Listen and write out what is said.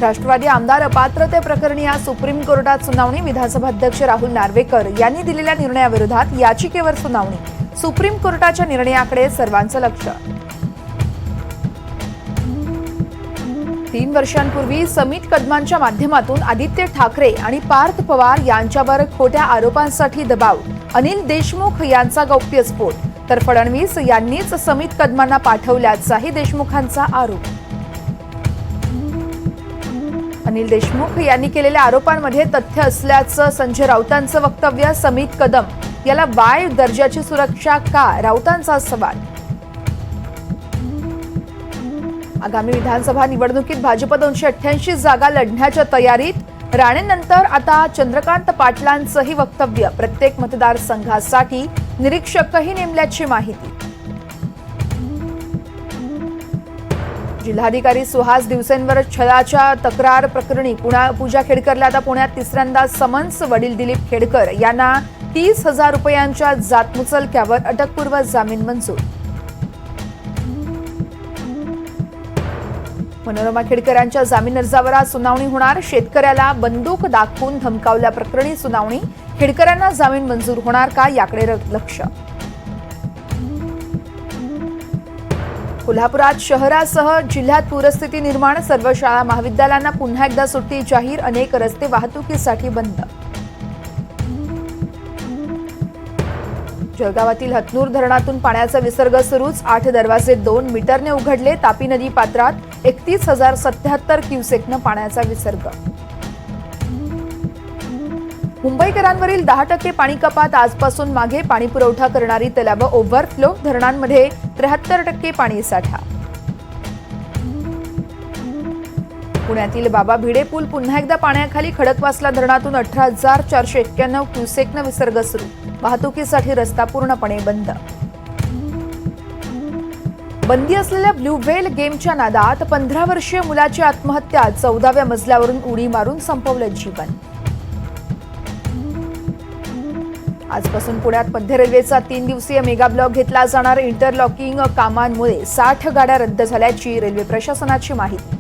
राष्ट्रवादी आमदार अपात्रतेप्रकरणी आज सुप्रीम कोर्टात सुनावणी। विधानसभा अध्यक्ष राहुल नार्वेकर यांनी दिलेल्या निर्णयाविरोधात याचिकेवर सुनावणी। सुप्रीम कोर्टाच्या निर्णयाकडे सर्वांचं लक्ष। 3 वर्षांपूर्वी समीत कदमांच्या माध्यमातून आदित्य ठाकरे आणि पार्थ पवार यांच्यावर खोट्या आरोपांसाठी दबाव। अनिल देशमुख यांचा गौप्यस्फोट, तर फडणवीस यांनीच समीत कदमांना पाठवल्याचाही देशमुखांचा आरोप। अनिल देशमुख यांनी केलेल्या आरोपांमध्ये तथ्य असल्याचं संजय राऊतांचं वक्तव्य। समीत कदम याला वाय दर्जाची सुरक्षा का, राऊतांचा सवाल। आगामी विधानसभा निवडणुकीत भाजप 288 जागा लढण्याच्या तयारीत। राणेंनंतर आता चंद्रकांत पाटलांचंही वक्तव्य। प्रत्येक मतदारसंघासाठी निरीक्षकही नेमल्याची माहिती। जिल्हाधिकारी सुहास दिवसेंवर छळाच्या तक्रार प्रकरणी पूजा खेडकरला आता पुण्यात तिसऱ्यांदा समन्स। वडील दिलीप खेडकर यांना 30,000 रुपयांच्या जातमुचलक्यावर अटकपूर्व जामीन मंजूर। मनोरमा खेडकरांच्या जामीन अर्जावर आज सुनावणी होणार। शेतकऱ्याला बंदूक दाखवून धमकावल्याप्रकरणी सुनावणी। खेडकरांना जामीन मंजूर होणार का, याकडे लक्ष। कोल्हापुरात शहरासह जिल्ह्यात पूरस्थिती निर्माण। सर्व शाळा महाविद्यालयांना पुन्हा एकदा सुट्टी जाहीर। अनेक रस्ते वाहतुकीसाठी बंद। जळगावातील हतनूर धरणातून पाण्याचा विसर्ग सुरूच। 8 दरवाजे 2 मीटरने उघडले। तापी नदी पात्रात 31,077 क्युसेकनं पाण्याचा विसर्ग। मुंबईकरांवरील 10% पाणी कपात आजपासून मागे। पाणी पुरवठा करणारी तलावं ओव्हरफ्लो। धरणांमध्ये 73% पाणी साठा। पुण्यातील बाबा भिडे पूल पुन्हा एकदा पाण्याखाली। खडकवासला धरणातून 18,491 क्युसेकनं विसर्ग सुरू। वाहतुकीसाठी रस्ता पूर्णपणे बंद। बंदी असलेल्या ब्लू व्हेल गेमच्या नादात 15 वर्षीय मुलाची आत्महत्या। 14व्या मजल्यावरून उडी मारून संपवलं जीवन। आजपासून पुण्यात मध्य रेल्वेचा 3 दिवसीय मेगा ब्लॉक घेतला जाणार। इंटरलॉकिंग कामांमुळे 60 गाड्या रद्द झाल्याची रेल्वे प्रशासनाची माहिती।